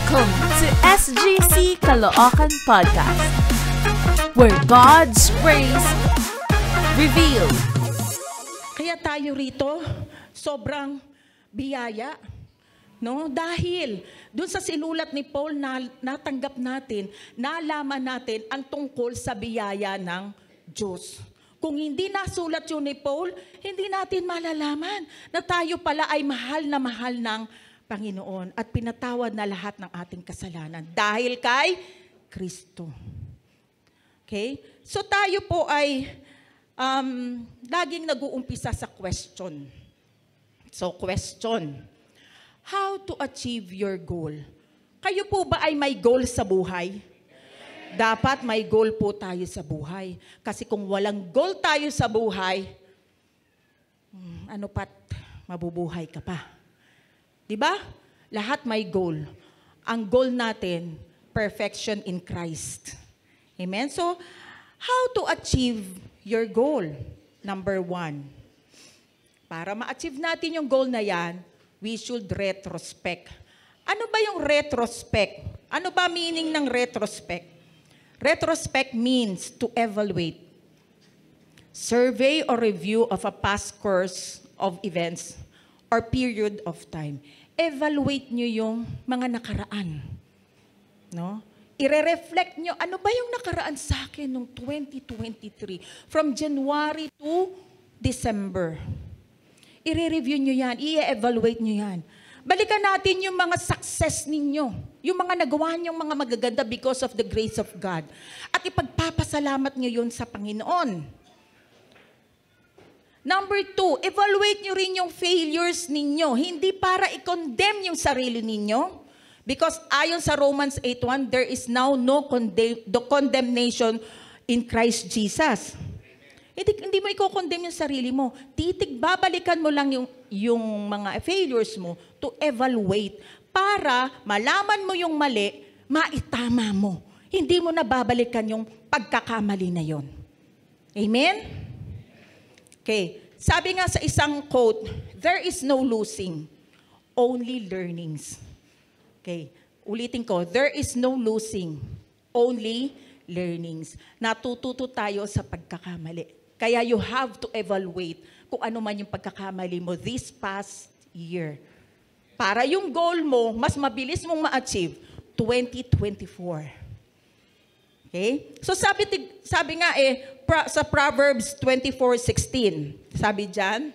Welcome to SGC Caloocan Podcast, where God's grace revealed. Kaya tayo rito, sobrang biyaya, no? Dahil doon sa sinulat ni Paul na natanggap natin, nalaman natin ang tungkol sa biyaya ng Diyos. Kung hindi nasulat yun ni Paul, hindi natin malalaman na tayo pala ay mahal ng Panginoon at pinatawad na lahat ng ating kasalanan dahil kay Kristo. Okay? So tayo po ay laging nag-uumpisa sa question. So question, how to achieve your goal? Kayo po ba ay may goal sa buhay? Dapat may goal po tayo sa buhay. Kasi kung walang goal tayo sa buhay, mabubuhay ka pa. Diba? Lahat may goal. Ang goal natin, perfection in Christ. Amen? So, how to achieve your goal? Number 1. Para ma-achieve natin yung goal na yan, we should retrospect. Ano ba yung retrospect? Ano ba meaning ng retrospect? Retrospect means to evaluate, survey or review of a past course of events or period of time. Evaluate nyo yung mga nakaraan. No? I-reflect nyo, ano ba yung nakaraan sa akin noong 2023? From January to December. I-review nyo yan, i-evaluate nyo yan. Balikan natin yung mga success ninyo, yung mga nagawa niyong mga magaganda because of the grace of God. At ipagpapasalamat nyo yun sa Panginoon. Number 2, evaluate nyo rin yung failures ninyo. Hindi para i-condemn yung sarili ninyo. Because ayon sa Romans 8:1, there is now no condemnation in Christ Jesus. Hindi mo i-condemn yung sarili mo. Babalikan mo lang yung mga failures mo to evaluate para malaman mo yung mali, maitama mo. Hindi mo na babalikan yung pagkakamali na yon. Amen? Okay. Sabi nga sa isang quote, there is no losing, only learnings. Okay. Ulitin ko, there is no losing, only learnings. Natututo tayo sa pagkakamali. Kaya you have to evaluate kung ano man yung pagkakamali mo this past year. Para yung goal mo, mas mabilis mong ma-achieve, 2024. Okay? So sabi nga sa Proverbs 24:16, sabi dyan,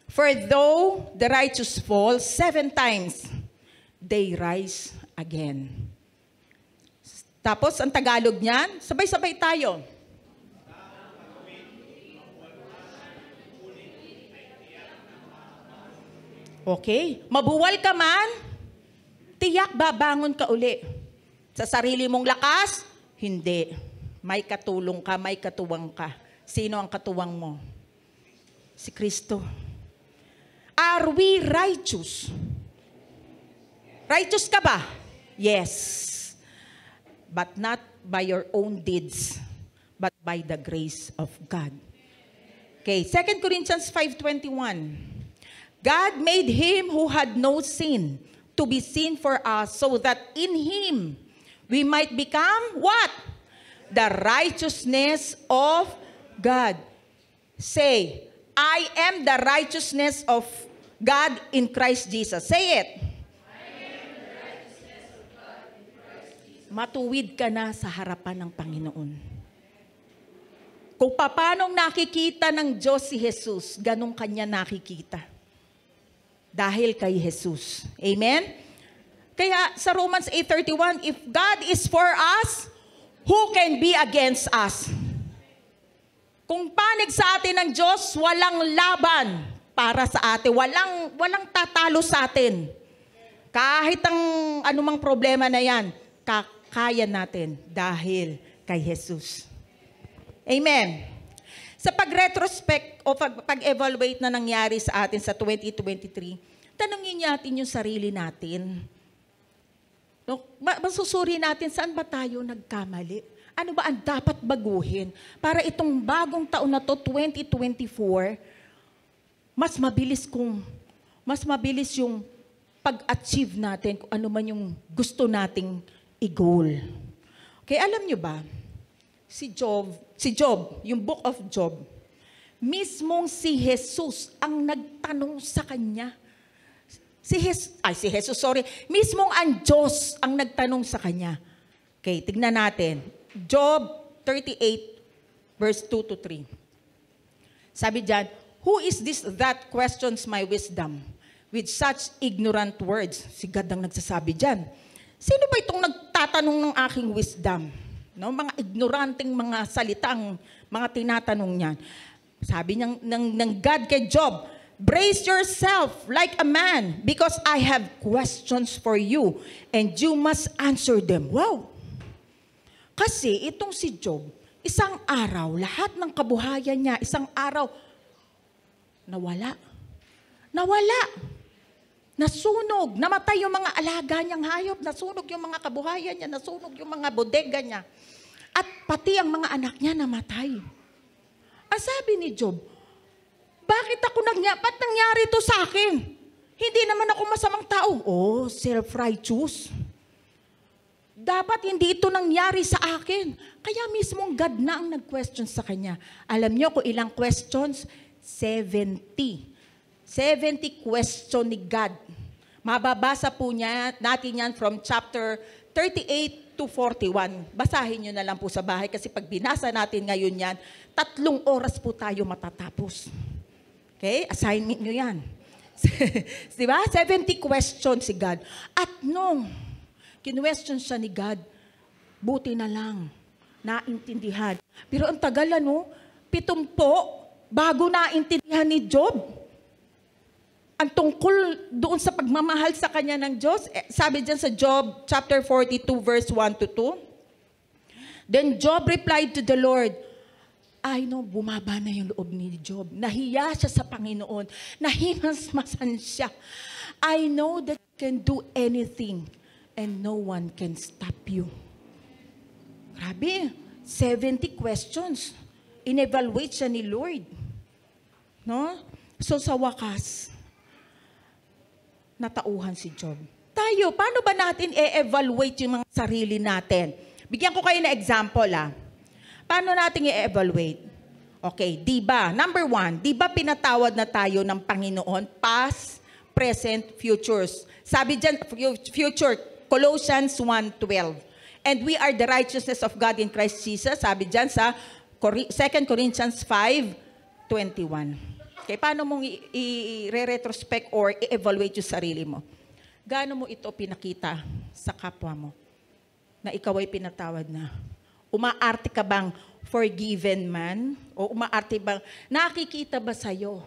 for though the righteous fall 7 times, they rise again. Tapos ang Tagalog niyan, sabay-sabay tayo. Okay? Mabuwal ka man, tiyak babangon ka uli. Sa sarili mong lakas, hindi. May katulong ka, may katuwang ka. Sino ang katuwang mo? Si Kristo. Are we righteous? Righteous ka ba? Yes. But not by your own deeds, but by the grace of God. Okay, 2 Corinthians 5:21. God made him who had no sin to be sin for us so that in him we might become what? The righteousness of God. Say, I am the righteousness of God in Christ Jesus. Say it. I am the righteousness of God in Christ Jesus. Matuwid ka na sa harapan ng Panginoon. Kung paanong nakikita ng Diyos si Jesus, ganun kanya nakikita. Dahil kay Jesus. Amen? Kaya sa Romans 8:31, if God is for us, who can be against us? Kung panig sa atin ng Diyos, walang laban para sa atin. Walang tatalo sa atin. Kahit ang anumang problema na yan, kaya natin dahil kay Jesus. Amen? Sa pag-retrospect o pag-evaluate na nangyari sa atin sa 2023, tanungin natin yung sarili natin. Masusuri natin, saan ba tayo nagkamali? Ano ba ang dapat baguhin para itong bagong taon na to, 2024, mas mabilis yung pag-achieve natin kung ano man yung gusto nating i-goal. Okay, alam nyo ba, si Job, yung book of Job, mismong si Jesus ang nagtanong sa kanya. Mismong ang Diyos ang nagtanong sa kanya. Okay, tignan natin. Job 38, verse 2 to 3. Sabi diyan, who is this that questions my wisdom with such ignorant words? Si God ang nagsasabi diyan. Sino ba itong nagtatanong ng aking wisdom? No, mga ignoranteng mga salitang mga tinatanong niyan. Sabi ng God kay Job, brace yourself like a man because I have questions for you and you must answer them. Wow! Kasi itong si Job, isang araw, lahat ng kabuhayan niya, isang araw, nawala. Nasunog. Namatay yung mga alaga niyang hayop. Nasunog yung mga kabuhayan niya. Nasunog yung mga bodega niya. At pati ang mga anak niya namatay. Ang sabi ni Job, bakit ba't nangyari ito sa akin? Hindi naman ako masamang tao. Oh, self-righteous. Dapat hindi ito nangyari sa akin. Kaya mismong God na ang nag-question sa kanya. Alam niyo kung ilang questions? 70. 70 question ni God. Mababasa po natin yan from chapter 38 to 41. Basahin nyo na lang po sa bahay kasi pag binasa natin ngayon yan, 3 oras po tayo matatapos. Okay? Assignment nyo yan. Diba? 70 questions si God. At nung kinwestiyon siya ni God, buti na lang, naintindihan. Pero ang tagal 70 bago naintindihan ni Job. Ang tungkol doon sa pagmamahal sa kanya ng Diyos, sabi dyan sa Job chapter 42 verse 1 to 2. Then Job replied to the Lord, I know, bumaba na yung loob ni Job. Nahiya siya sa Panginoon. Nahimasmasan siya. I know that you can do anything and no one can stop you. Grabe, 70 questions. In-evaluate siya ni Lord. No? So sa wakas, natauhan si Job. Tayo, paano ba natin i-evaluate yung mga sarili natin? Bigyan ko kayo na example. Paano natin i-evaluate? Okay, di ba? Number 1, di ba pinatawad na tayo ng Panginoon? Past, present, futures. Sabi dyan, future, Colossians 1:12. And we are the righteousness of God in Christ Jesus. Sabi dyan sa 2 Corinthians 5:21. Okay, paano mong i-retrospect or i-evaluate yung sarili mo? Gaano mo ito pinakita sa kapwa mo na ikaw ay pinatawad na? Umaarte ka bang forgiven man? O umaarte bang, nakikita ba sa'yo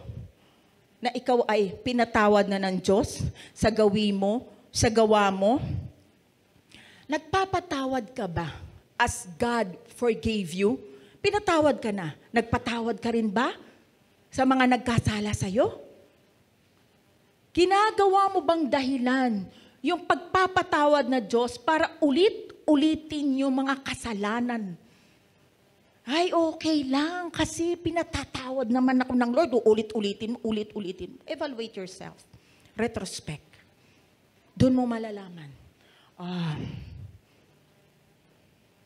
na ikaw ay pinatawad na ng Diyos sa gawin mo, sa gawa mo? Nagpapatawad ka ba as God forgave you? Pinatawad ka na. Nagpatawad ka rin ba sa mga nagkasala sa'yo? Ginagawa mo bang dahilan yung pagpapatawad na Diyos para ulit-ulitin yung mga kasalanan? Ay, okay lang kasi pinatatawad naman ako ng Lord. Ulit-ulitin. Evaluate yourself. Retrospect. Doon mo malalaman.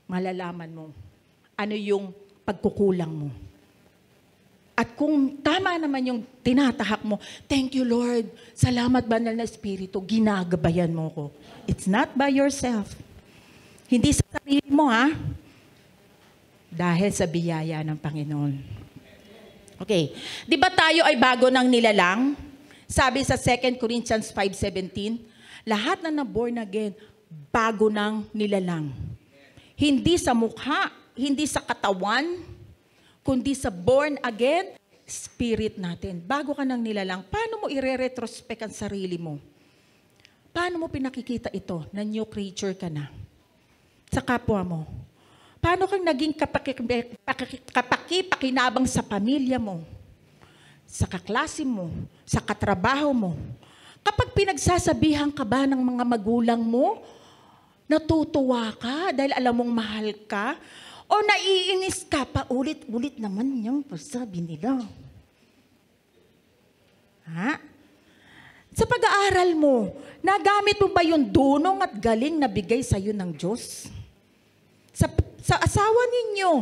Malalaman mo ano yung pagkukulang mo. At kung tama naman yung tinatahak mo, thank you Lord, salamat banal na Espiritu, ginagabayan mo ko. It's not by yourself. Hindi sa sarili mo dahil sa biyaya ng Panginoon. Okay, di ba tayo ay bago ng nilalang? Sabi sa 2 Corinthians 5:17, lahat na na-born again, bago ng nilalang. Hindi sa mukha, hindi sa katawan, kundi sa born again, spirit natin. Bago ka nang nilalang, paano mo i-retrospect ang sarili mo? Paano mo pinakikita ito na new creature ka na? Sa kapwa mo. Paano kang naging kapakipakinabang sa pamilya mo? Sa kaklase mo? Sa katrabaho mo? Kapag pinagsasabihan ka ba ng mga magulang mo, natutuwa ka dahil alam mong mahal ka? O naiinis ka pa, ulit-ulit naman yung sabi nila. Sa pag-aaral mo, nagamit mo ba yung dunong at galing na bigay sa iyo ng Diyos? Sa asawa ninyo,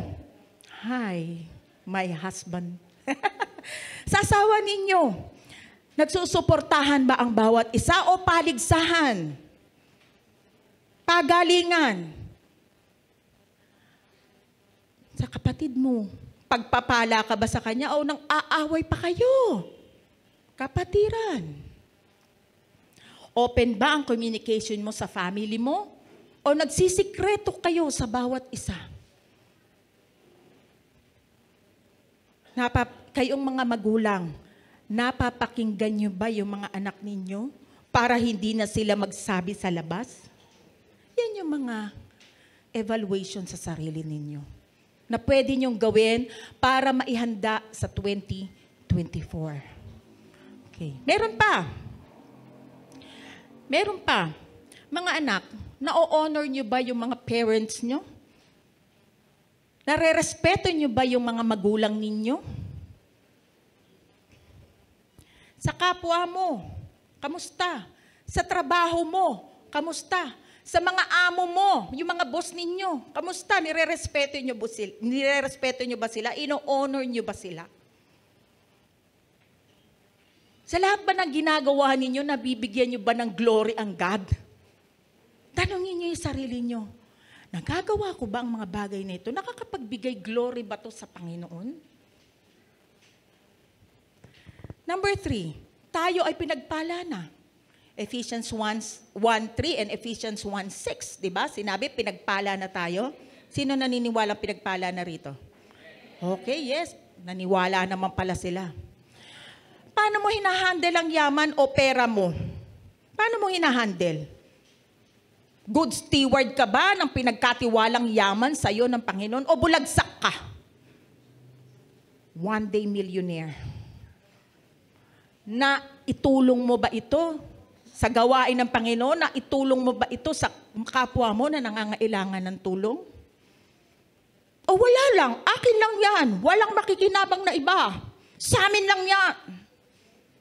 hi, my husband. Sa asawa ninyo, nagsusuportahan ba ang bawat isa o paligsahan? Pagalingan? Sa kapatid mo, pagpapala ka ba sa kanya o nang aaway pa kayo? Kapatiran. Open ba ang communication mo sa family mo? O nagsisikreto kayo sa bawat isa? Kayong mga magulang, napapakinggan nyo ba yung mga anak ninyo para hindi na sila magsabi sa labas? Yan yung mga evaluation sa sarili ninyo na pwede nyong gawin para maihanda sa 2024. Okay. Meron pa. Mga anak, na-honor nyo ba yung mga parents nyo? Nare-respeto nyo ba yung mga magulang ninyo? Sa kapwa mo, kamusta? Sa trabaho mo, kamusta? Sa mga amo mo, yung mga boss ninyo, kamusta? Nire-respeto nyo ba sila? Ino-honor nyo ba sila? Sa lahat ba ng ginagawa ninyo, nabibigyan nyo ba ng glory ang God? Tanungin nyo yung sarili nyo. Nagagawa ko ba ang mga bagay na ito? Nakakapagbigay glory ba to sa Panginoon? Number 3, tayo ay pinagpala na. Ephesians 1:3 and Ephesians 1:6, di ba? Sinabi, pinagpala na tayo. Sino naniniwala pinagpala na rito? Okay, yes. Naniwala naman pala sila. Paano mo hinahandle ang yaman o pera mo? Paano mo hinahandle? Good steward ka ba ng pinagkatiwalang yaman sa iyo ng Panginoon o bulagsak ka? One day millionaire. Na itulong mo ba ito sa gawain ng Panginoon? Na itulong mo ba ito sa kapwa mo na nangangailangan ng tulong? O wala lang, akin lang yan. Walang makikinabang na iba. Sa amin lang yan.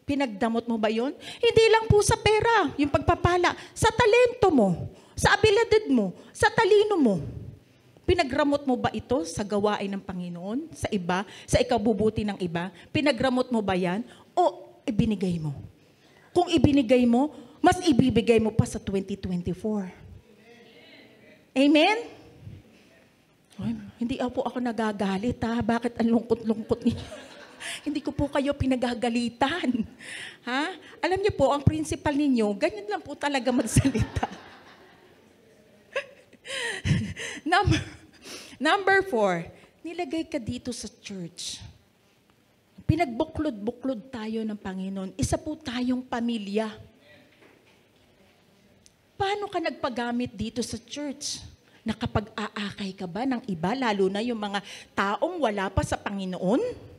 Pinagdamot mo ba yun? Hindi lang po sa pera, yung pagpapala. Sa talento mo, sa abilidad mo, sa talino mo. Pinagramot mo ba ito sa gawain ng Panginoon? Sa iba? Sa ikabubuti ng iba? Pinagramot mo ba yan? O ibinigay mo? Kung ibinigay mo, mas ibibigay mo pa sa 2024. Amen? Ay, hindi po ako nagagalit ha. Bakit ang lungkot-lungkot niyo? Hindi ko po kayo pinagagalitan. Ha? Alam niyo po, ang principal ninyo, ganyan lang po talaga magsalita. Number 4, nilagay ka dito sa church. Pinagbuklod-buklod tayo ng Panginoon. Isa po tayong pamilya. Paano ka nagpagamit dito sa church? Nakapag-aakay ka ba ng iba, lalo na yung mga taong wala pa sa Panginoon?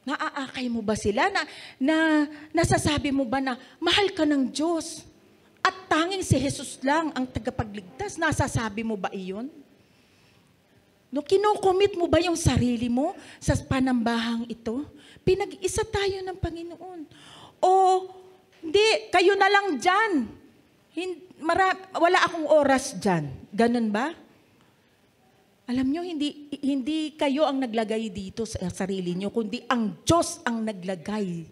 Naaakay mo ba sila? Nasasabi mo ba na mahal ka ng Diyos? At tanging si Jesus lang ang tagapagligtas. Nasasabi mo ba iyon? No, kinukomit mo ba yung sarili mo sa panambahang ito? Pinag-isa tayo ng Panginoon. O hindi, kayo na lang dyan. Wala akong oras dyan. Ganun ba? Alam nyo, hindi kayo ang naglagay dito sa sarili nyo, kundi ang Diyos ang naglagay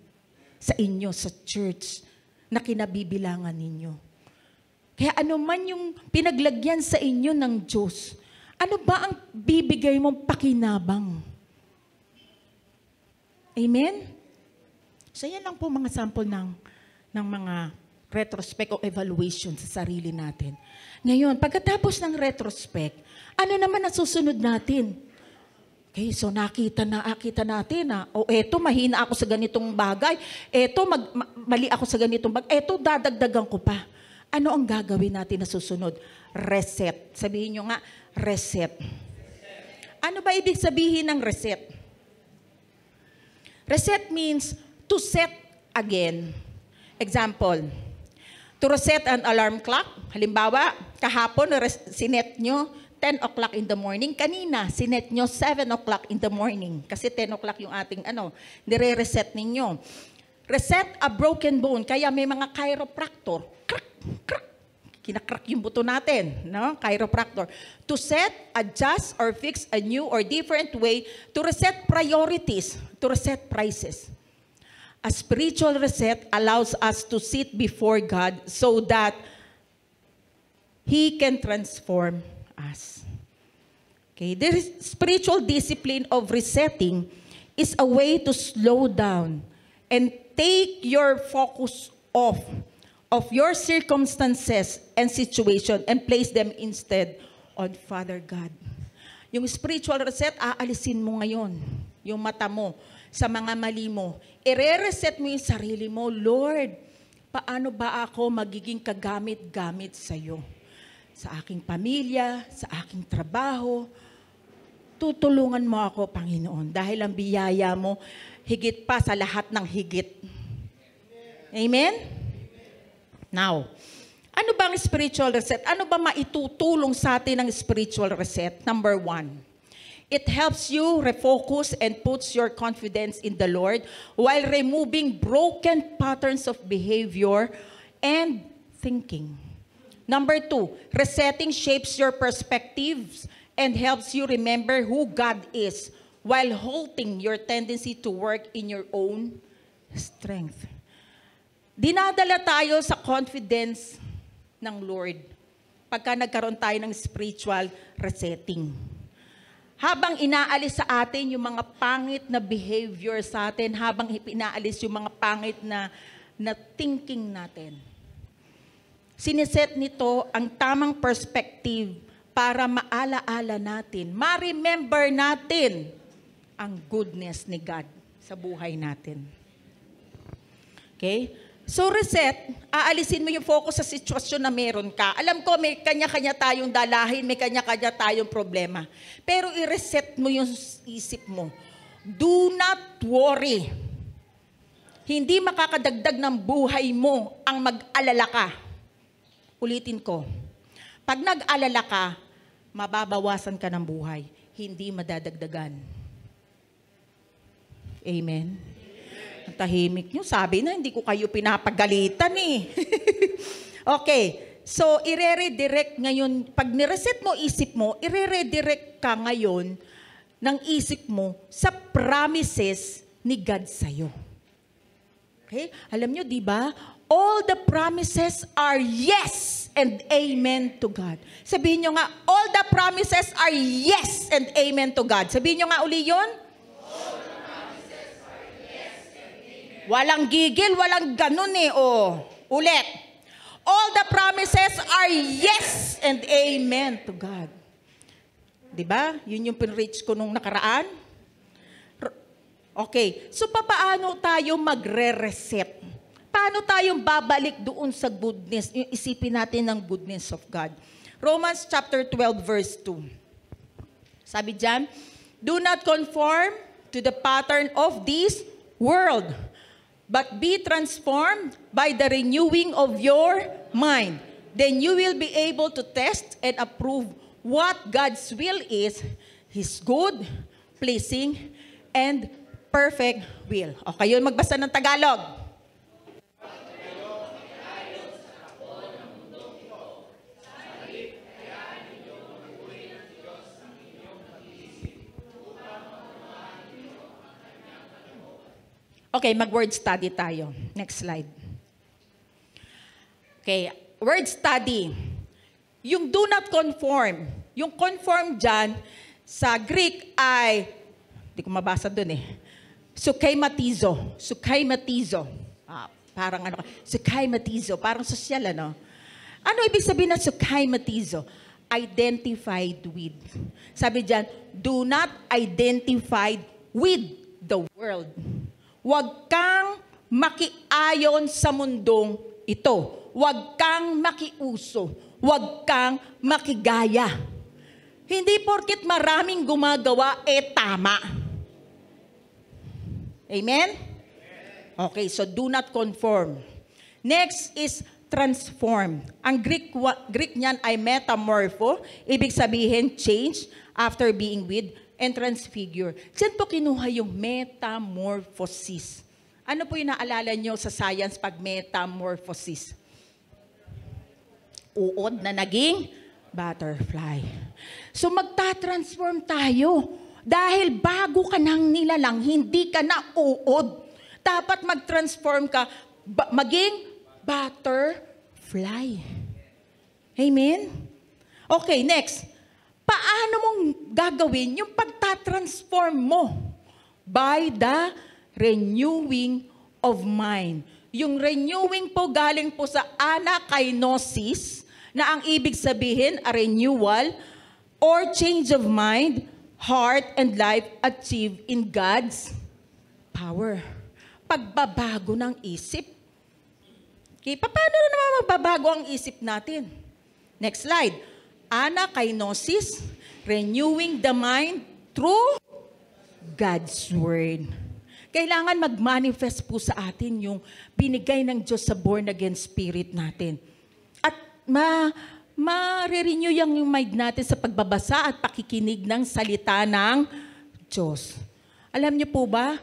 sa inyo, sa church, na kinabibilangan ninyo. Kaya ano man yung pinaglagyan sa inyo ng Diyos, ano ba ang bibigay mong pakinabang? Amen? So yan lang po mga sample ng mga retrospect o evaluation sa sarili natin. Ngayon, pagkatapos ng retrospect, ano naman ang susunod natin? Okay, so nakita natin na, eto mahina ako sa ganitong bagay, eto mali ako sa ganitong bagay, eto dadagdagan ko pa. Ano ang gagawin natin na susunod? Reset. Sabihin nyo nga, reset. Ano ba ibig sabihin ng reset? Reset means to set again. Example, to reset an alarm clock. Halimbawa, kahapon, sinet nyo 10 o'clock in the morning. Kanina, sinet nyo 7 o'clock in the morning. Kasi 10 o'clock yung ating nire-reset ninyo. reset a broken bone. Kaya may mga chiropractor. Crack, crack. Kinakrak yung buto natin, no? Chiropractor. To set, adjust, or fix a new or different way to reset priorities, to reset prices. A spiritual reset allows us to sit before God so that He can transform us. Okay, the spiritual discipline of resetting is a way to slow down and take your focus off of your circumstances and situation and place them instead on Father God. Yung spiritual reset, aalisin mo ngayon yung mata mo sa mga mali mo. I-reset mo yung sarili mo. Lord, paano ba ako magiging kagamit-gamit sa iyo? Sa aking pamilya, sa aking trabaho. Tutulungan mo ako, Panginoon, dahil ang biyaya mo higit pa sa lahat ng higit. Amen? Now, ano bang spiritual reset? Ano ba maitutulong sa atin ng spiritual reset? Number 1, it helps you refocus and puts your confidence in the Lord while removing broken patterns of behavior and thinking. Number 2, resetting shapes your perspectives and helps you remember who God is while halting your tendency to work in your own strength. Dinadala tayo sa confidence ng Lord pagka nagkaroon tayo ng spiritual resetting. Habang inaalis sa atin yung mga pangit na behavior sa atin, habang inaalis yung mga pangit na thinking natin. Siniset nito ang tamang perspective para maalaala natin, ma-remember natin ang goodness ni God sa buhay natin. Okay? So reset, aalisin mo yung focus sa sitwasyon na meron ka. Alam ko may kanya-kanya tayong dalahin, may kanya-kanya tayong problema. Pero i-reset mo yung isip mo. Do not worry. Hindi makakadagdag ng buhay mo ang mag-alala ka. Ulitin ko. Pag nag-alala ka, mababawasan ka ng buhay. Hindi madadagdagan. Amen? Ang tahimik nyo. Sabi na, hindi ko kayo pinapagalitan eh. Okay. So, i-redirect ngayon. Pag nireset mo isip mo, i-redirect ka ngayon ng isip mo sa promises ni God sa'yo. Okay? Alam nyo, di ba? All the promises are yes and amen to God. Sabihin nyo nga, all the promises are yes and amen to God. Sabihin nyo nga uli yun. All the promises are yes and amen. Walang gigil, walang ganun eh. O, ulit. All the promises are yes and amen to God. Diba? Yun yung pinreach ko nung nakaraan. Okay. So, paano tayo magre-reset? Paano tayong babalik doon sa goodness? Yung isipin natin ng goodness of God. Romans chapter 12 verse 2. Sabi dyan, do not conform to the pattern of this world, but be transformed by the renewing of your mind. Then you will be able to test and approve what God's will is, His good, pleasing, and perfect will. O kayo magbasa ng Tagalog. Okay, mag-word study tayo. Next slide. Okay, word study. Yung do not conform. Yung conform dyan, sa Greek ay, hindi ko mabasa dun eh, sukaimatizo. Sukaimatizo. Parang ano, sukaimatizo. Parang sosyal, ano? Ano ibig sabihin ng sukaimatizo? Identified with. Sabi dyan, do not identify with the world. Huwag kang makiayon sa mundong ito. Huwag kang makiuso. Huwag kang makigaya. Hindi porket maraming gumagawa, tama. Amen? Okay, so do not conform. Next is transform. Ang Greek niyan ay metamorpho. Ibig sabihin, change after being with and transfigure. Diyan po kinuha yung metamorphosis. Ano po yung naalala nyo sa science pag metamorphosis? Uod na naging butterfly. So magta-transform tayo. Dahil bago ka nang nilalang, hindi ka na uod. Dapat mag-transform ka, maging butterfly. Amen? Okay, next. Paano mong gagawin yung pagta-transform mo? By the renewing of mind. Yung renewing po galing po sa anakainosis, na ang ibig sabihin, a renewal or change of mind, heart, and life achieved in God's power. Pagbabago ng isip. Okay, paano naman magbabago ang isip natin? Next slide. Anakainosis, renewing the mind through God's Word. Kailangan mag-manifest po sa atin yung binigay ng Diyos sa born-again spirit natin. At ma-renew yung mind natin sa pagbabasa at pakikinig ng salita ng Diyos. Alam niyo po ba,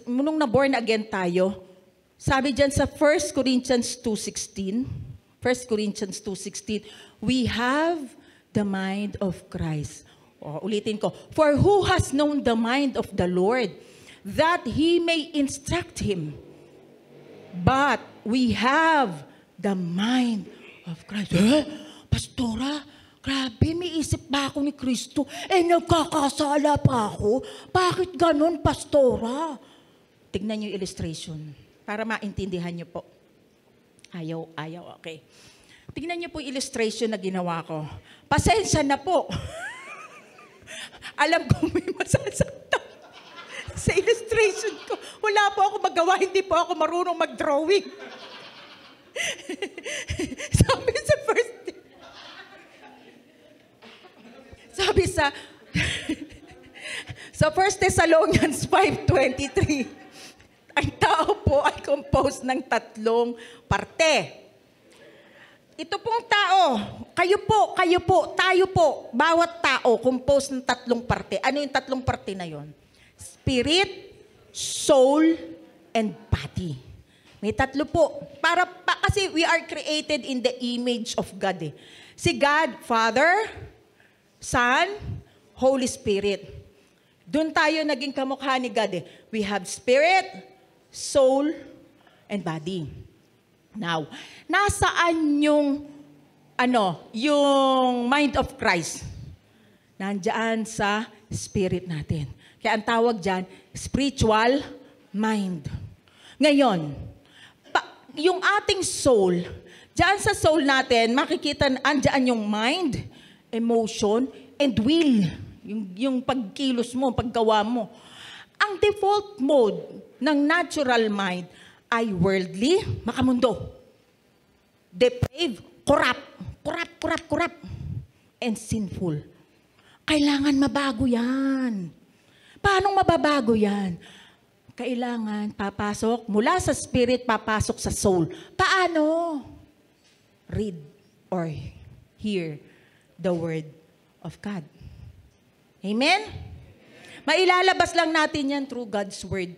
nung na-born again tayo, sabi dyan sa 1 Corinthians 2:16, we have the mind of Christ. Ulitin ko, for who has known the mind of the Lord, that He may instruct him? But we have the mind of Christ. Pastora, grabe, may isip ba ako ni Kristo? Nagkakasala pa ako? Bakit ganun, Pastora? Tignan niyo yung illustration para maintindihan niyo po. Ayaw, okay. Tignan niyo po yung illustration na ginawa ko. Pasensya na po. Alam ko may masasaktan sa illustration ko. Wala po ako magawa, hindi po ako marunong mag-drawing. Sabi sa 1 Thessalonians 5:23, ang tao po ay composed ng 3 parte. Ito pong tao, kayo po, tayo po, bawat tao composed ng 3 parte. Ano yung 3 parte na yon? Spirit, soul, and body. May 3 po. Kasi we are created in the image of God. Si God, Father, Son, Holy Spirit. Doon tayo naging kamukha ni God. We have spirit, soul, and body. Now, nasaan yung mind of Christ? Nandiyan sa spirit natin. Kaya ang tawag dyan, spiritual mind. Ngayon, yung ating soul, dyan sa soul natin, makikita, andyan yung mind, emotion, and will. Yung pagkilos mo, paggawa mo. Ang default mode ng natural mind ay worldly, makamundo. Depraved, corrupt, and sinful. Kailangan mabago yan. Paano mababago yan? Kailangan papasok, mula sa spirit, papasok sa soul. Paano? Read or hear the word of God. Amen? Mailalabas lang natin yan through God's word.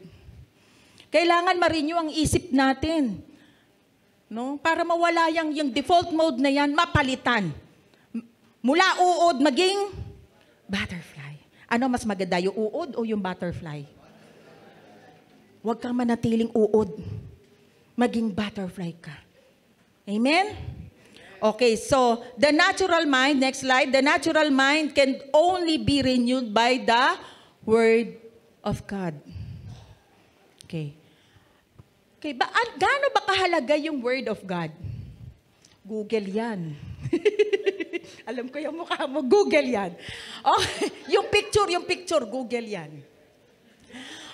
Kailangan ma-renew ang isip natin. No? Para mawala yung default mode na yan, mapalitan. Mula uod, maging butterfly. Ano mas maganda, yung uod o yung butterfly? Huwag kang manatiling uod. Maging butterfly ka. Amen? Okay, so the natural mind, next slide, the natural mind can only be renewed by the Word of God. Okay. Okay, gaano ba kahalaga yung Word of God? Google yan. Alam ko yung mukha mo, Google yan. Okay, yung picture, Google yan.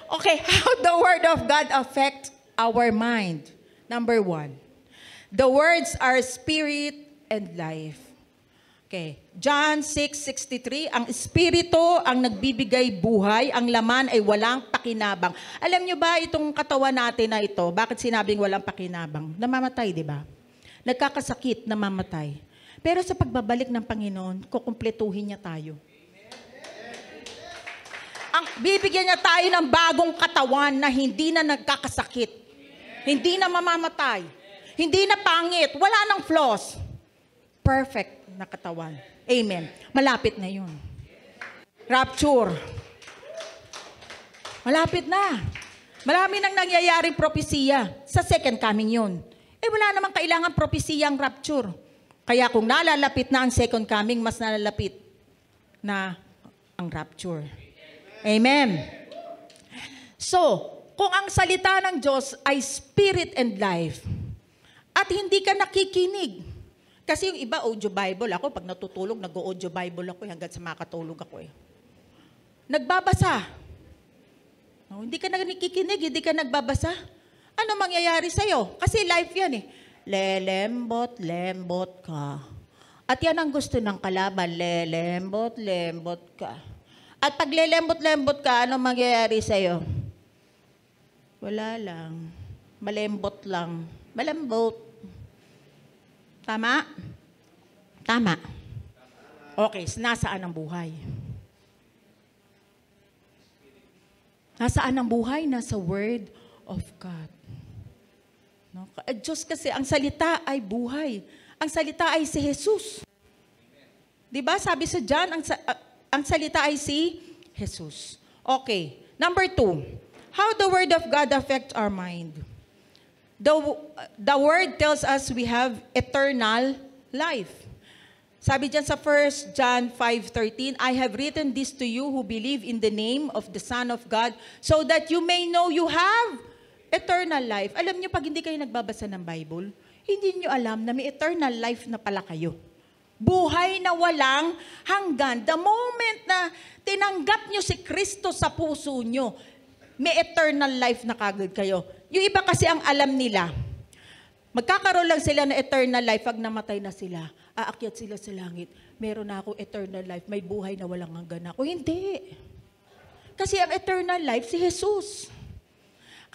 Okay, how the Word of God affects our mind? Number 1, the words are spirit and life. Okay, John 6:63, ang espiritu ang nagbibigay buhay, ang laman ay walang pakinabang. Alam nyo ba itong katawan natin na ito, bakit sinabing walang pakinabang? Namamatay, di ba? Nagkakasakit, namamatay. Pero sa pagbabalik ng Panginoon, kukumpletuhin niya tayo. Ang Bibigyan niya tayo ng bagong katawan na hindi na nagkakasakit. Hindi na mamamatay. Hindi na pangit. Wala nang flaws. Perfect na katawan. Amen. Malapit na yun. Rapture. Malapit na. Marami nang nangyayaring propesiya. Sa second coming yun. Wala namang kailangan propesiya ang rapture. Kaya kung nalalapit na ang second coming, mas nalalapit na ang rapture. Amen. So, kung ang salita ng Diyos ay spirit and life, at hindi ka nakikinig, kasi yung iba, audio Bible. Ako, pag natutulog, nag-audio Bible ako hanggang sa makatulog ako Nagbabasa. Hindi ka nakikinig, hindi ka nagbabasa. Ano mangyayari sa'yo? Kasi life yan Lelembot-lembot ka. At yan ang gusto ng kalaban. Lelembot-lembot ka. At pag lelembot-lembot ka, ano mangyayari sa'yo? Wala lang. Malembot lang. Malambot. Tama? Tama. Okay, nasaan ang buhay? Nasaan ang buhay? Nasa Word of God. No? Diyos kasi, ang salita ay buhay. Ang salita ay si Jesus. Diba? Sabi sa John, ang salita ay si Jesus. Okay. Number 2. How the Word of God affects our mind. The Word tells us we have eternal life. Sabi dyan sa 1 John 5:13, I have written this to you who believe in the name of the Son of God, so that you may know you have eternal life. Alam niyo, pag hindi kayo nagbabasa ng Bible, hindi niyo alam na may eternal life na pala kayo. Buhay na walang hanggan. The moment na tinanggap niyo si Kristo sa puso niyo, may eternal life na kagad kayo. Yung iba kasi ang alam nila, magkakaroon lang sila ng eternal life pag namatay na sila. Aakyat sila sa langit. Meron na ako eternal life. May buhay na walang hanggan ako. Hindi. Kasi ang eternal life, si Jesus.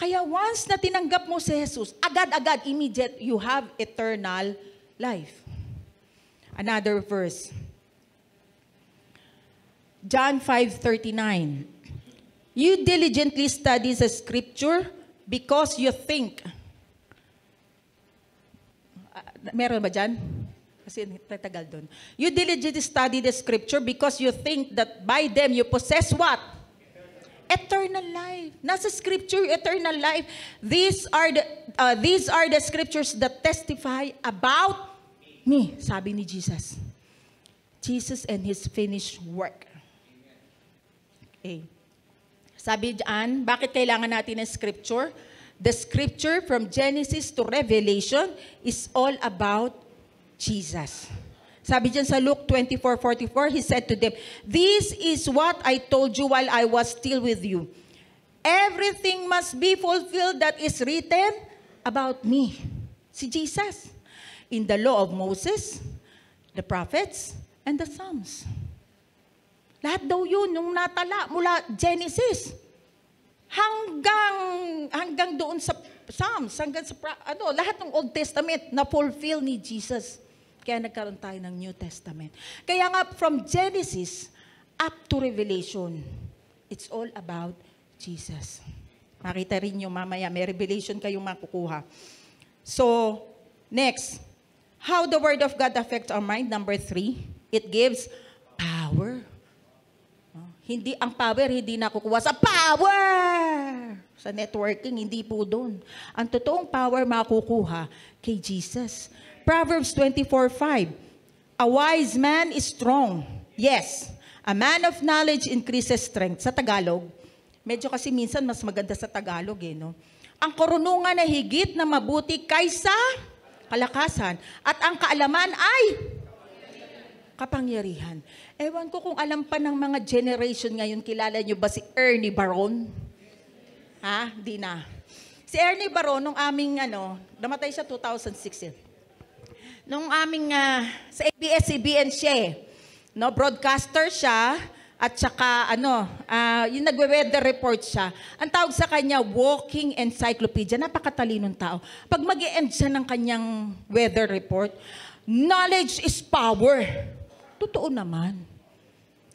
Kaya once na tinanggap mo si Jesus, agad-agad, immediate, you have eternal life. Another verse. John 5:39. You diligently study the scripture because you think. Meron ba dyan? Kasi tatagal doon. You diligently study the scripture because you think that by them you possess what? Eternal life. Nasa scripture, eternal life. These are the scriptures that testify about me, sabi ni Jesus. Jesus and His finished work. Okay. Sabi diyan, bakit kailangan natin ng scripture? The scripture from Genesis to Revelation is all about Jesus. Sabi diyan sa Luke 24:44, He said to them, this is what I told you while I was still with you. Everything must be fulfilled that is written about me. Si Jesus. In the law of Moses, the prophets, and the Psalms. Lahat daw yun, yung natala mula Genesis. Hanggang doon sa Psalms, hanggang sa, lahat ng Old Testament na fulfill ni Jesus. Kaya nagkaroon tayo ng New Testament. Kaya nga, from Genesis up to Revelation, it's all about Jesus. Makita rin nyo mamaya, may revelation kayong makukuha. So, next, how the Word of God affects our mind. Number 3, it gives power. Hindi, ang power, hindi nakukuha sa power! Sa networking, hindi po doon. Ang totoong power makukuha kay Jesus. Proverbs 24:5. A wise man is strong. Yes. A man of knowledge increases strength. Sa Tagalog, medyo kasi minsan mas maganda sa Tagalog no? Ang karunungan na higit na mabuti kaysa kalakasan. At ang kaalaman ay kapangyarihan. Ewan ko kung alam pa ng mga generation ngayon, kilala nyo ba si Ernie Baron? Ha? Di na. Si Ernie Baron, nung aming, namatay siya 2006. Nung aming, sa ABS-CBN siya no, broadcaster siya, at saka, yung nagwe-weather report siya. Ang tawag sa kanya, walking encyclopedia. Napakatalinong tao. Pag mag-e-end siya ng kanyang weather report, knowledge is power. Totoo naman.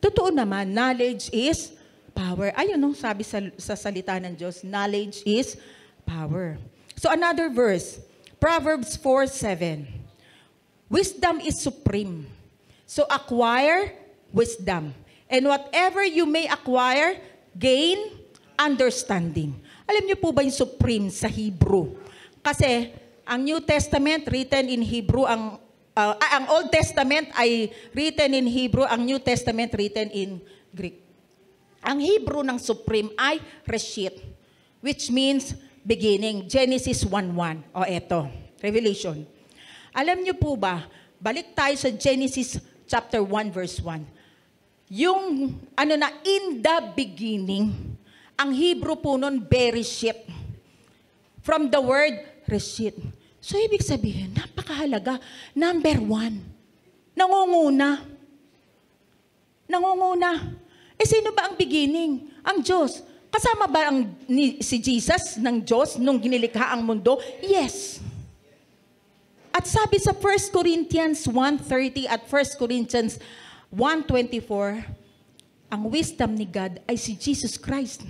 Totoo naman, knowledge is power. Ayun, no, sabi sa salita ng Diyos, knowledge is power. So another verse, Proverbs 4:7. Wisdom is supreme. So acquire wisdom. And whatever you may acquire, gain understanding. Alam niyo po ba yung supreme sa Hebrew? Kasi ang New Testament written in Hebrew, ang Old Testament ay written in Hebrew, ang New Testament written in Greek. Ang Hebrew ng supreme ay Reshit, which means beginning. Genesis 1:1. O eto, Revelation. Alam niyo po ba, balik tayo sa Genesis chapter 1 verse 1. Yung in the beginning, ang Hebrew po nun, Bereshit. From the word Reshit. So ibig sabihin, napakahalaga. Number 1. Nangunguna. Sino ba ang beginning? Ang Diyos. Kasama ba si Jesus ng Diyos nung ginilikha ang mundo? Yes. At sabi sa 1 Corinthians 1:30 at 1 Corinthians 1:24, ang wisdom ni God ay si Jesus Christ.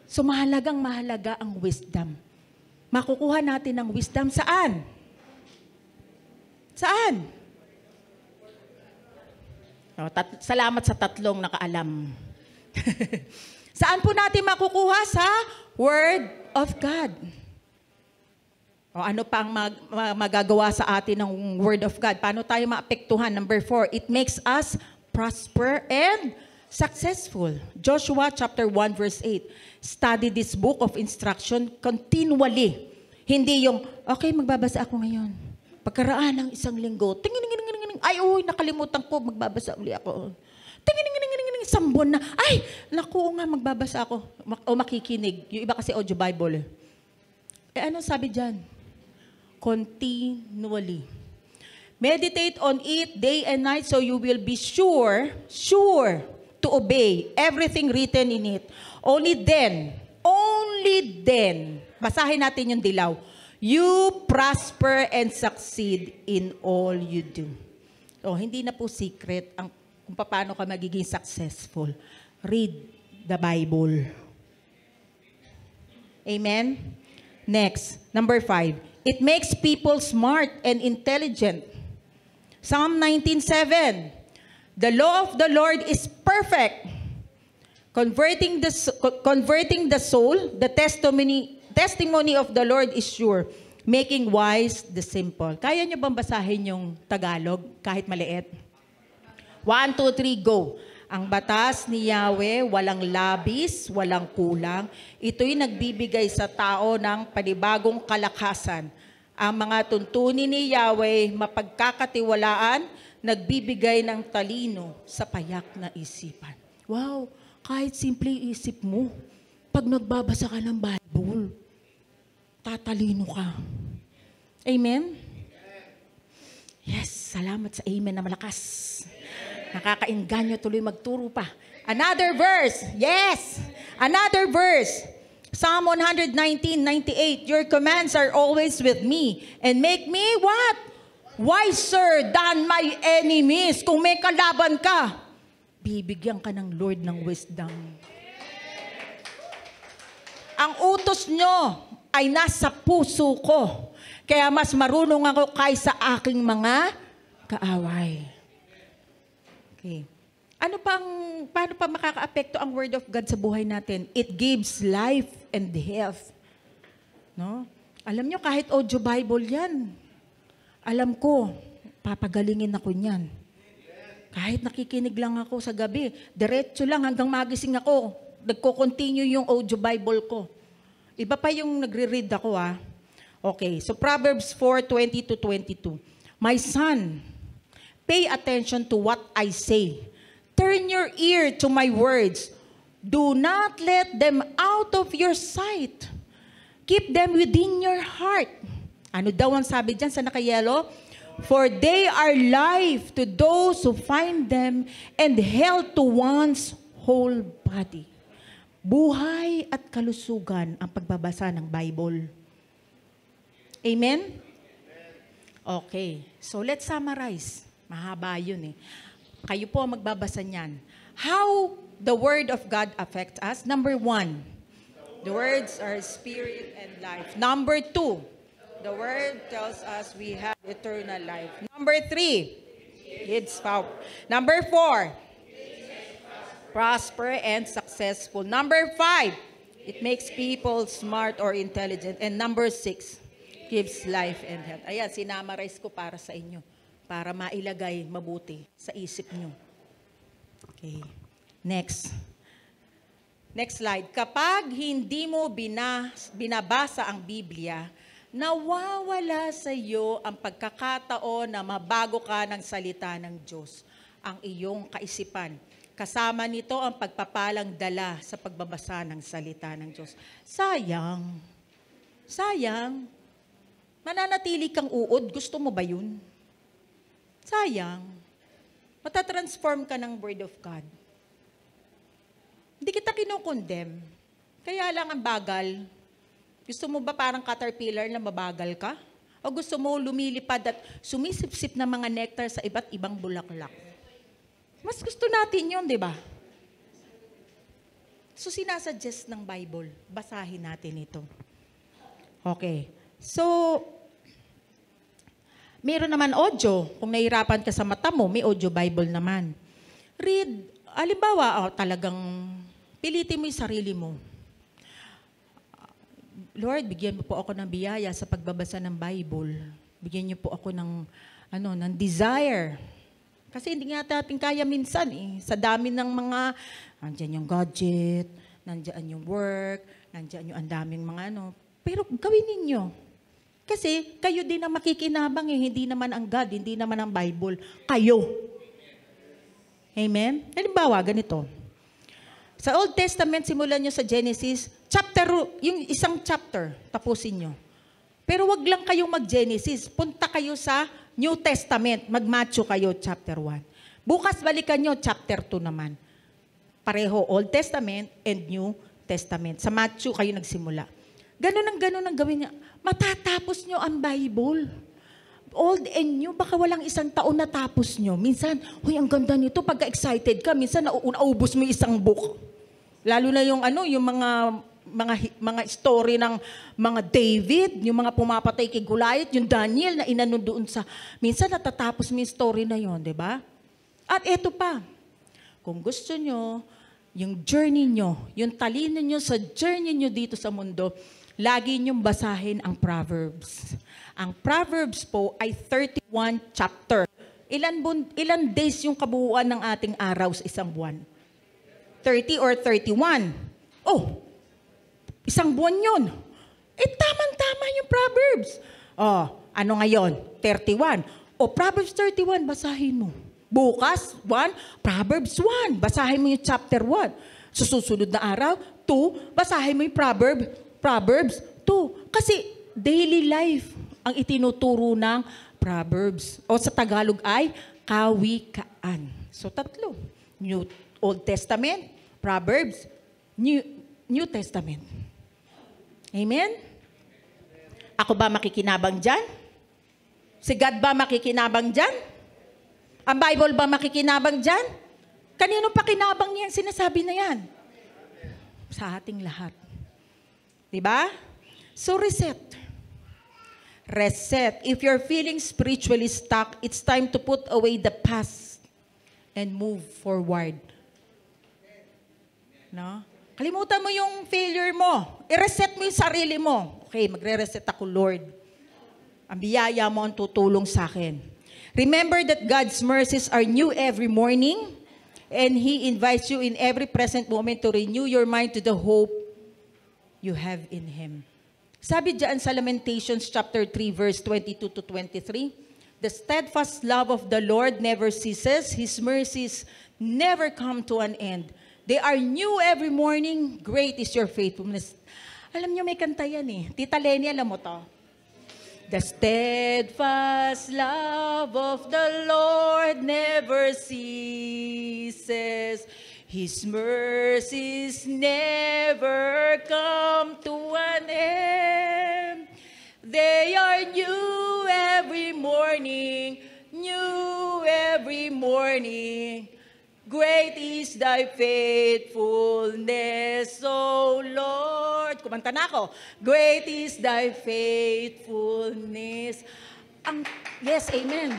So mahalaga ang wisdom. Makukuha natin ang wisdom saan? Saan? Salamat sa tatlong nakaalam. Saan po natin makukuha? Sa Word of God. O ano pa ang magagawa sa atin ng Word of God? Paano tayo maapektuhan? Number 4, it makes us prosper and successful. Joshua chapter 1 verse 8. Study this book of instruction continually. Hindi yung, okay, magbabasa ako ngayon. Pagkaraan ng isang linggo, nakalimutan ko, magbabasa uli ako. Isang buwan na, magbabasa ako. O makikinig. Yung iba kasi audio Bible. Ano sabi dyan? Continually. Meditate on it day and night so you will be sure to obey everything written in it. Only then, basahin natin yung dilaw, you prosper and succeed in all you do. So, hindi na po secret kung paano ka magiging successful. Read the Bible. Amen? Next, number 5. It makes people smart and intelligent. Psalm 19:7. The law of the Lord is perfect, converting the soul. The testimony of the Lord is sure, making wise the simple. Kaya niyo bang basahin yung Tagalog kahit maliit? 1, 2, 3, go. Ang batas ni Yahweh, walang labis, walang kulang. Ito'y nagbibigay sa tao ng panibagong kalakasan. Ang mga tuntunin ni Yahweh, mapagkakatiwalaan, nagbibigay ng talino sa payak na isipan. Wow, kahit simple isip mo, pag nagbabasa ka ng Bible, tatalino ka. Amen? Yes, salamat sa amen na malakas. Nakakainganyo tuloy magturo pa. Another verse. Yes. Another verse. Psalm 119:98. Your commands are always with me and make me what? Wiser than my enemies. Kung may kalaban ka, bibigyan ka ng Lord ng wisdom. Ang utos nyo ay nasa puso ko. Kaya mas marunong ako kaysa aking mga kaaway. Okay. Paano pa makakaapekto ang Word of God sa buhay natin? It gives life and health. No? Alam nyo, kahit audio Bible yan. Alam ko, papagalingin ako niyan. Kahit nakikinig lang ako sa gabi, diretso lang hanggang magising ako, nagko-continue yung audio Bible ko. Iba pa yung nagre-read ako Okay, so Proverbs 4:20-22. My son, pay attention to what I say. Turn your ear to my words. Do not let them out of your sight. Keep them within your heart. Ano daw ang sabi dyan sa nakayelo? For they are life to those who find them and health to one's whole body. Buhay at kalusugan ang pagbabasa ng Bible. Amen? Okay. So let's summarize. Mahaba yun Kayo po ang magbabasa niyan. How the Word of God affects us? Number 1, the words are spirit and life. Number 2, the Word tells us we have eternal life. Number 3, it's power. Number 4, prosper and successful. Number 5, it makes people smart or intelligent. And number 6, gives life and health. Ayan, sinamarize ko para sa inyo. Para mailagay mabuti sa isip nyo. Okay. Next. Next slide. Kapag hindi mo binabasa ang Biblia, nawawala sa iyo ang pagkakataon na mabago ka ng salita ng Diyos, ang iyong kaisipan. Kasama nito ang pagpapalang dala sa pagbabasa ng salita ng Diyos. Sayang. Sayang. Mananatili kang uod. Gusto mo ba yun? Sayang. Matatransform ka ng Word of God. Hindi kita kinukondem. Kaya lang ang bagal. Gusto mo ba parang caterpillar na mabagal ka? O gusto mo lumilipad at sumisip-sip ng mga nectar sa iba't ibang bulaklak? Mas gusto natin yun, di ba? So, sinasuggest ng Bible. Basahin natin ito. Okay. So, meron naman audio. Kung nahihirapan ka sa mata mo, may audio Bible naman. Read. Halimbawa, talagang pilitin mo yung sarili mo. Lord, bigyan mo po ako ng biyaya sa pagbabasa ng Bible. Bigyan niyo po ako ng desire. Kasi hindi nga natin kaya minsan sa dami ng mga, nandiyan yung gadget, nandiyan yung work, nandiyan yung ang daming mga Pero gawin ninyo. Kasi kayo din ang makikinabang hindi naman ang God, hindi naman ang Bible. Kayo. Amen? Halimbawa, ganito. Sa Old Testament, simulan nyo sa Genesis, yung isang chapter, tapusin nyo. Pero wag lang kayong mag-Genesis. Punta kayo sa New Testament. Mag-Matthew kayo, chapter 1. Bukas balikan nyo, chapter 2 naman. Pareho, Old Testament and New Testament. Sa Matthew kayo nagsimula. Ganun ang gawin niya. Matatapos nyo ang Bible. Old and new, baka walang isang taon na tapos nyo. Minsan, ang ganda nito, pagka-excited ka, minsan naubos mo isang book. Lalo na yung yung mga story ng mga David, yung mga pumapatay kay Goliath, yung Daniel na inano doon sa, minsan natatapos mo yung story na yon, di ba? At eto pa, kung gusto nyo, yung journey nyo, yung talino nyo sa journey nyo dito sa mundo, lagi niyong basahin ang Proverbs. Ang Proverbs po ay 31 chapter. Ilan days yung kabuuan ng ating araw sa isang buwan? 30 or 31? Oh, isang buwan yun. Tamang-tama yung Proverbs. Ano ngayon? 31. Proverbs 31, basahin mo. Bukas, Proverbs 1, basahin mo yung chapter 1. Susunod na araw, 2, basahin mo yung Proverbs 2. Kasi daily life ang itinuturo ng Proverbs. O sa Tagalog ay kawikaan. So 3. Old Testament, Proverbs, New Testament. Amen? Ako ba makikinabang dyan? Si God ba makikinabang dyan? Ang Bible ba makikinabang dyan? Kanino pa kinabang niyan sinasabi na yan? Sa ating lahat. Diba? So reset. Reset. If you're feeling spiritually stuck, it's time to put away the past and move forward. No? Kalimutan mo yung failure mo. I-reset mo yung sarili mo. Okay, magre-reset ako, Lord. Ang biyaya mo ang tutulong sa akin. Remember that God's mercies are new every morning, and He invites you in every present moment to renew your mind to the hope you have in Him. Sabi diyan sa Lamentations chapter 3 verse 22 to 23, the steadfast love of the Lord never ceases, His mercies never come to an end. They are new every morning, great is your faithfulness. Alam niyo may kanta yan Tita Lenny, alam mo to? The steadfast love of the Lord never ceases. His mercies never come to an end. They are new every morning, new every morning. Great is thy faithfulness, O Lord. Kumanta na ako. Great is thy faithfulness. Yes, amen.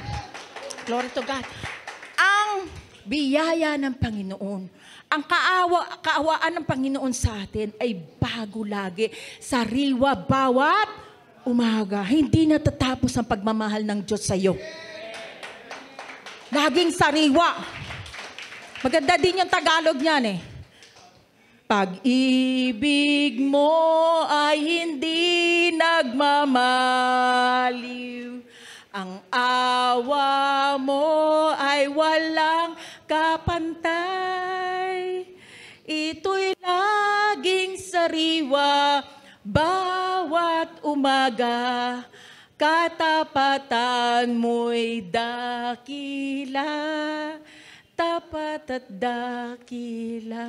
Glory to God. Ang biyaya ng Panginoon, ang kaawaan ng Panginoon sa atin ay bago lagi, sariwa bawat umaga. Hindi natatapos ang pagmamahal ng Diyos sa iyo. Laging sariwa. Maganda din yung Tagalog niyan eh. Pag-ibig mo ay hindi nagmamaliw. Ang awa mo ay walang kapantay. Ito'y laging sariwa bawat umaga. Katapatan mo'y dakila. Tapat at dakila.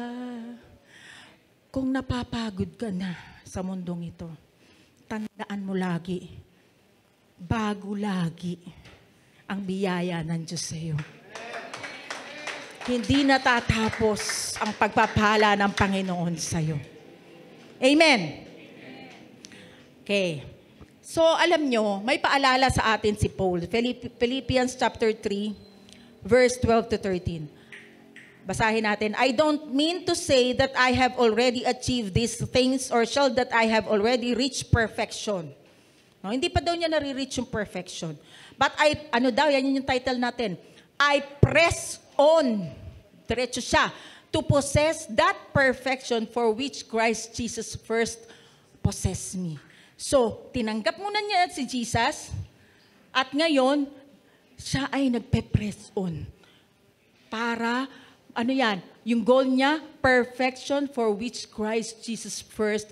Kung napapagod ka na sa mundong ito, tandaan mo lagi, bago lagi ang biyaya ng Diyos sa iyo. Hindi natatapos ang pagpapala ng Panginoon sa iyo. Amen. Okay. So, alam nyo, may paalala sa atin si Paul. Philippians chapter 3, verse 12 to 13. Basahin natin. I don't mean to say that I have already achieved these things or shall that I have already reached perfection. No, hindi pa daw niya nare-reach yung perfection. But yan yung title natin. I press on. Diretso siya. To possess that perfection for which Christ Jesus first possessed me. So, tinanggap muna niya si Jesus at ngayon, siya ay nagpe-press on. Para, yung goal niya, perfection for which Christ Jesus first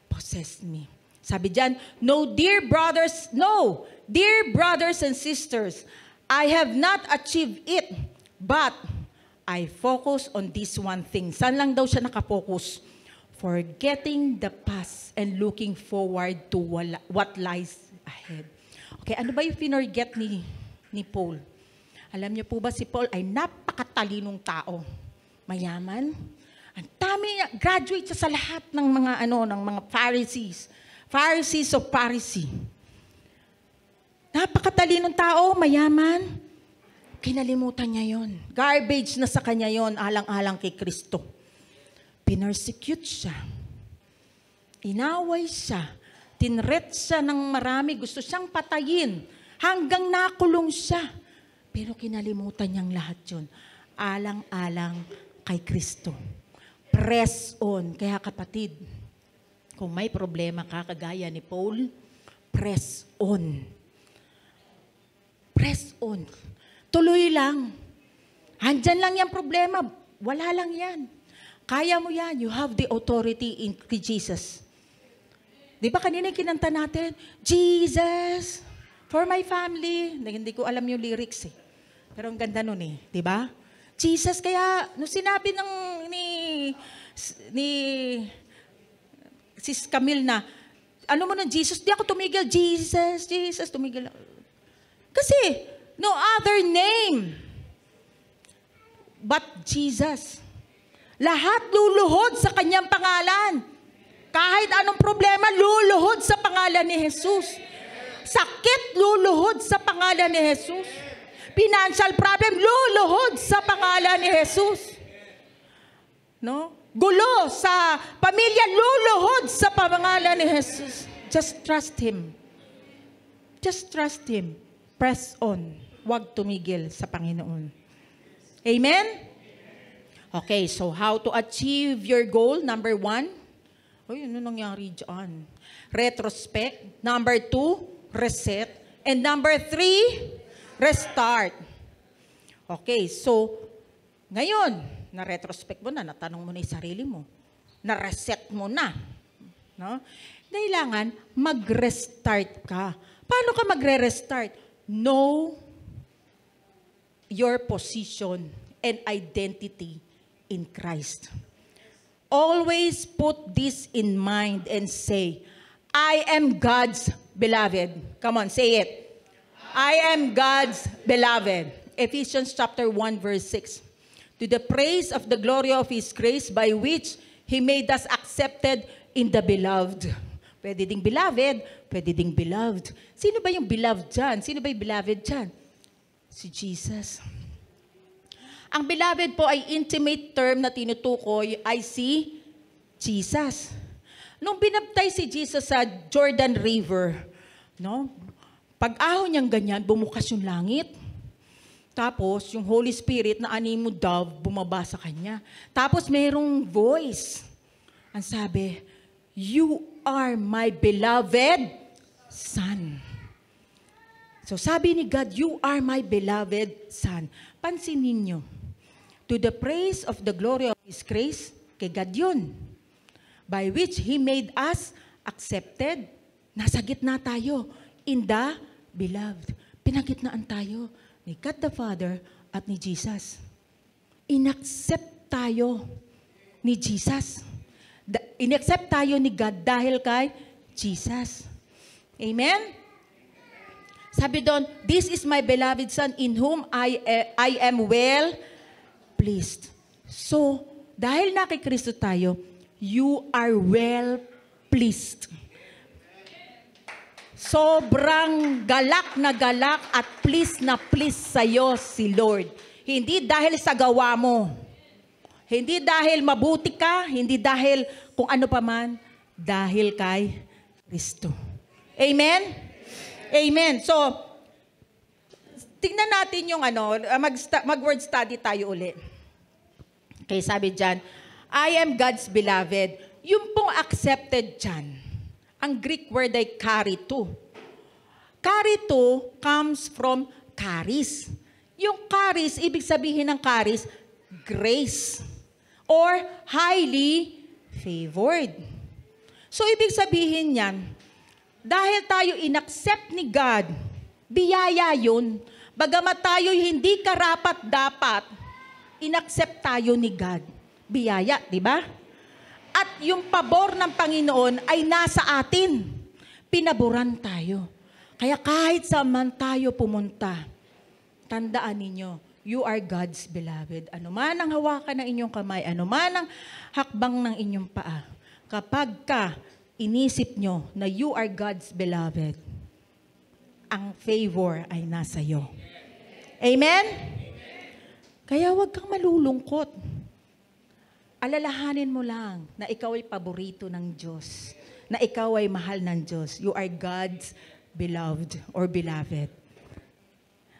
possessed me. Sabi diyan, dear brothers and sisters, I have not achieved it, but I focus on this one thing. Saan lang daw siya nakafocus? Forgetting the past and looking forward to what lies ahead. Okay, ano ba yung finorget ni Paul? Alam niyo po ba si Paul ay napakatalinong tao. Mayaman. Ang dami niya, graduate siya sa lahat ng mga Pharisees. Pharisees of Pharisee. Napakatalinong tao, mayaman. Kinalimutan niya yon. Garbage na sa kanya yon, alang-alang kay Kristo. Pinersecute siya. Inaway siya. Tinret siya ng marami. Gusto siyang patayin. Hanggang nakulong siya. Pero kinalimutan niyang lahat yun. Alang-alang kay Kristo. Press on. Kaya kapatid, kung may problema ka, kagaya ni Paul, press on. Press on. Tuloy lang. Andyan lang yung problema. Wala lang yan. Kaya mo yan. You have the authority in Jesus. Di ba kanina kinanta natin, Jesus, for my family. Hindi ko alam yung lyrics eh. Pero ang ganda nun eh. Di ba? Jesus, kaya, nung sinabi ni Sis Camille na, ano mo nun, Jesus, di ako tumigil. Jesus, tumigil. Kasi, no other name but Jesus. Lahat luluhod sa kanyang pangalan. Kahit anong problema, luluhod sa pangalan ni Jesus. Sakit, luluhod sa pangalan ni Jesus. Financial problem, luluhod sa pangalan ni Jesus. No? Gulo sa pamilya, luluhod sa pangalan ni Jesus. Just trust Him. Just trust Him. Press on. Huwag tumigil sa Panginoon. Amen? Okay, so how to achieve your goal? Number 1, ano nangyari dyan? Retrospect. Number 2, reset. And number 3, restart. Okay, so, ngayon, na-retrospect mo na, natanong mo na yung sarili mo. Na-reset mo na. No? Kailangan mag-restart ka. Paano ka magre-restart? Know your position and identity in Christ. Always put this in mind and say, I am God's beloved. Come on, say it. I am God's beloved. Ephesians chapter 1 verse 6. to the praise of the glory of His grace by which He made us accepted in the beloved. Pwede ding beloved, pwede ding beloved. Sino ba yung beloved dyan? Sino ba yung beloved dyan? Si Jesus. Ang beloved po ay intimate term na tinutukoy ay si Jesus. Nung binaptay si Jesus sa Jordan River, no? Pag-ahon niyang ganyan, bumukas yung langit. Tapos, yung Holy Spirit na animo dove, bumaba sa kanya. Tapos, mayroong voice. Ang sabi, "You are my beloved Son." So, sabi ni God, "You are my beloved Son." Pansinin ninyo, to the praise of the glory of His grace, kay God yun, by which He made us accepted. Nasa gitna tayo, in the beloved. Pinagitnaan tayo ni God the Father at ni Jesus. Inaccept tayo ni Jesus. Inaccept tayo ni God dahil kay Jesus. Amen? Sabi doon, "This is my beloved Son in whom I am well pleased." So, dahil na kay Kristo tayo, you are well pleased. Sobrang galak na galak at please na please sa'yo si Lord. Hindi dahil sa gawa mo. Hindi dahil mabuti ka, hindi dahil kung ano pa man, dahil kay Kristo. Amen? Amen. So, tingnan natin yung mag-word study tayo uli. Okay, sabi dyan, I am God's beloved. Yung pong accepted dyan, ang Greek word ay charito. Charito comes from charis. Yung charis, ibig sabihin ng charis, grace or highly favored. So, ibig sabihin yan, dahil tayo inaccept ni God, biyaya yun. Bagamat tayo hindi karapat-dapat, inaccept tayo ni God. Biyaya, di ba? At yung pabor ng Panginoon ay nasa atin. Pinaboran tayo. Kaya kahit saan man tayo pumunta, tandaan ninyo, you are God's beloved. Ano man ang hawakan ng inyong kamay, ano man ang hakbang ng inyong paa, kapag ka inisip nyo na you are God's beloved, ang favor ay nasa iyo. Amen? Kaya huwag kang malulungkot. Alalahanin mo lang na ikaw ay paborito ng Diyos, na ikaw ay mahal ng Diyos. You are God's beloved or beloved.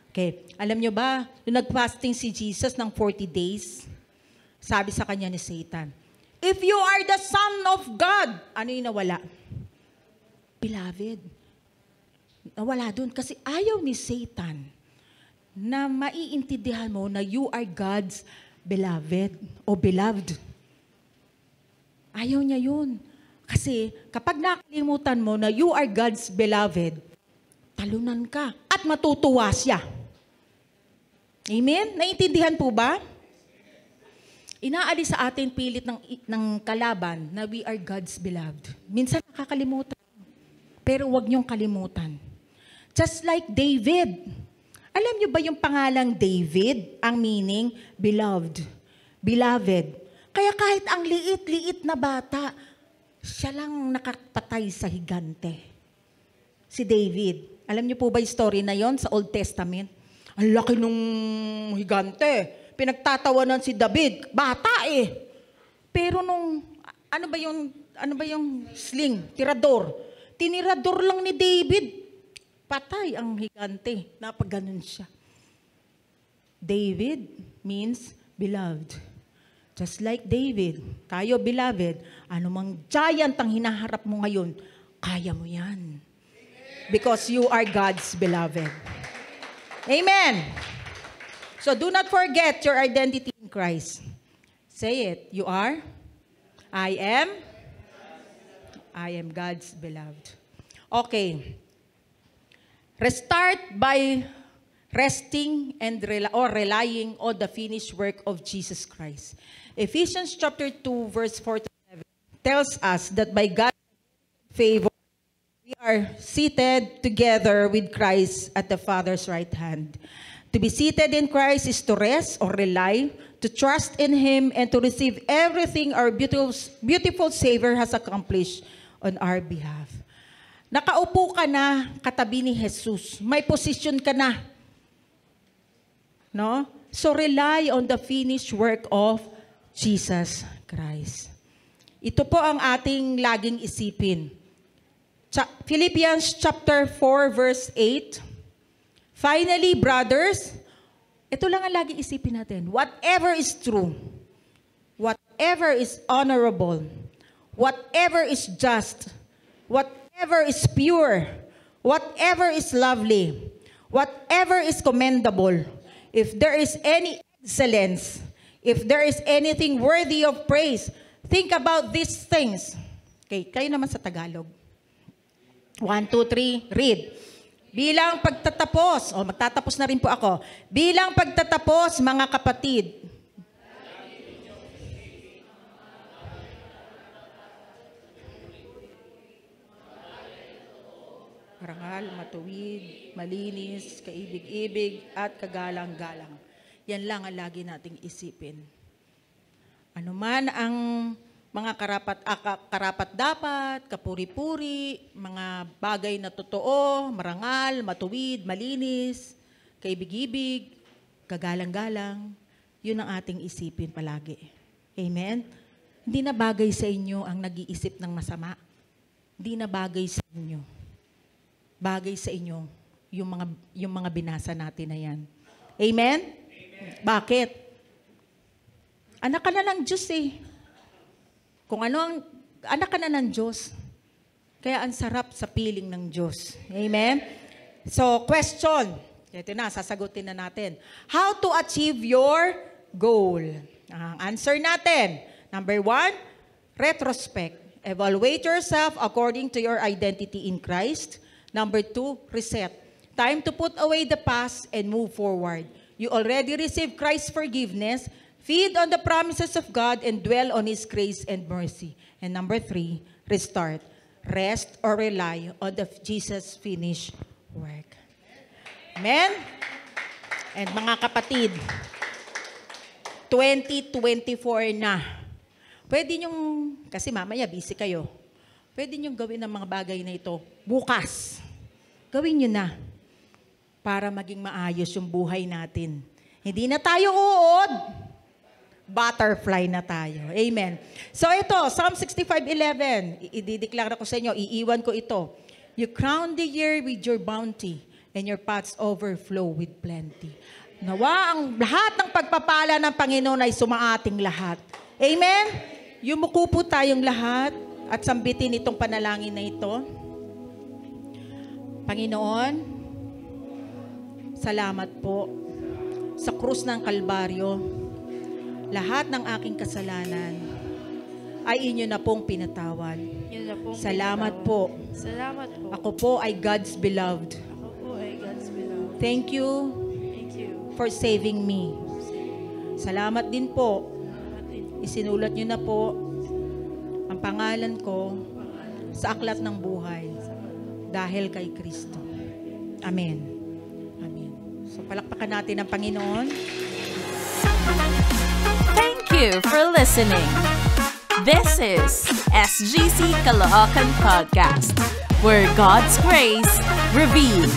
Okay, alam nyo ba, nung nag-fasting si Jesus ng 40 days, sabi sa kanya ni Satan, "If you are the Son of God," ano yung nawala? Beloved. Nawala dun kasi ayaw ni Satan na maiintindihan mo na you are God's beloved o beloved. Ayaw niya yun. Kasi kapag nakalimutan mo na you are God's beloved, talunan ka at matutuwa siya. Amen? Naiintindihan po ba? Inaalis sa atin pilit ng kalaban na we are God's beloved. Minsan nakakalimutan. Pero huwag niyong kalimutan. Just like David. Alam niyo ba yung pangalang David, ang meaning beloved? Beloved. Kaya kahit ang liit-liit na bata, siya lang nakapatay sa higante. Si David. Alam niyo po ba yung story na yon sa Old Testament? Ang laki nung higante. Pinagtatawanan si David. Bata eh. Pero nung, ano ba yung sling? Tirador. Tinirador lang ni David. Patay ang higante. Napaganon siya. David means beloved. Just like David, tayo beloved, anumang giant ang hinaharap mo ngayon, kaya mo yan. Because you are God's beloved. Amen. So do not forget your identity in Christ. Say it. You are? I am God's beloved. Okay. Restart by resting and relying on the finished work of Jesus Christ. Ephesians chapter 2 verse 4 to 7 tells us that by God's favor, we are seated together with Christ at the Father's right hand. To be seated in Christ is to rest or rely, to trust in Him, and to receive everything our beautiful Savior has accomplished on our behalf. Nakaupo ka na katabi ni Jesus. May position ka na. No? So rely on the finished work of Jesus Christ. Ito po ang ating laging isipin. Philippians chapter 4 verse 8. Finally, brothers, ito lang ang laging isipin natin. Whatever is true, whatever is honorable, whatever is just, whatever is pure, whatever is lovely, whatever is commendable, if there is any excellence, if there is anything worthy of praise, think about these things. Okay, kayo naman sa Tagalog. 1, 2, 3, read. Bilang pagtatapos, magtatapos na rin po ako. Bilang pagtatapos, mga kapatid, marangal, matuwid, malinis, kaibig-ibig, at kagalang-galang. Yan lang ang lagi nating isipin. Ano man ang mga karapat-dapat, kapuri-puri, mga bagay na totoo, marangal, matuwid, malinis, kaibig-ibig, kagalang-galang, yun ang ating isipin palagi. Amen? Hindi na bagay sa inyo ang nag-iisip ng masama. Hindi na bagay sa inyo. Bagay sa inyo yung mga binasa natin na yan. Amen? Bakit? Anak ka na ng Diyos eh. Kung ano ang anak ka na ng Diyos, kaya ang sarap sa piling ng Diyos. Amen? So, question. Ito na, sasagutin na natin. How to achieve your goal? Ang answer natin. Number 1, retrospect. Evaluate yourself according to your identity in Christ. Number 2, reset. Time to put away the past and move forward. You already received Christ's forgiveness. Feed on the promises of God and dwell on His grace and mercy. And number 3, restart. Rest or rely on Jesus' finished work. Amen? And mga kapatid, 2024 na. Pwede nyong, kasi mamaya busy kayo, pwede nyong gawin ang mga bagay na ito bukas. Gawin nyo na para maging maayos yung buhay natin. Hindi na tayo uod. Butterfly na tayo. Amen. So ito, Psalm 65:11. Idideklara ko sa inyo, iiwan ko ito. You crown the year with your bounty and your paths overflow with plenty. Nawa ang lahat ng pagpapala ng Panginoon ay sumaating lahat. Amen? Yumuko po tayong lahat at sambitin itong panalangin na ito. Panginoon, salamat po sa krus ng Kalbaryo. Lahat ng aking kasalanan ay inyo na pong pinatawad. Salamat po. Salamat po. Ako po ay God's beloved. Ako po ay God's beloved. Thank you for saving me. Salamat din po. Isinulat nyo na po ang pangalan ko sa aklat ng buhay dahil kay Kristo. Amen. Amen. So palakpakan natin ang Panginoon. Thank you for listening. This is SGC Caloocan Podcast, where God's grace revealed.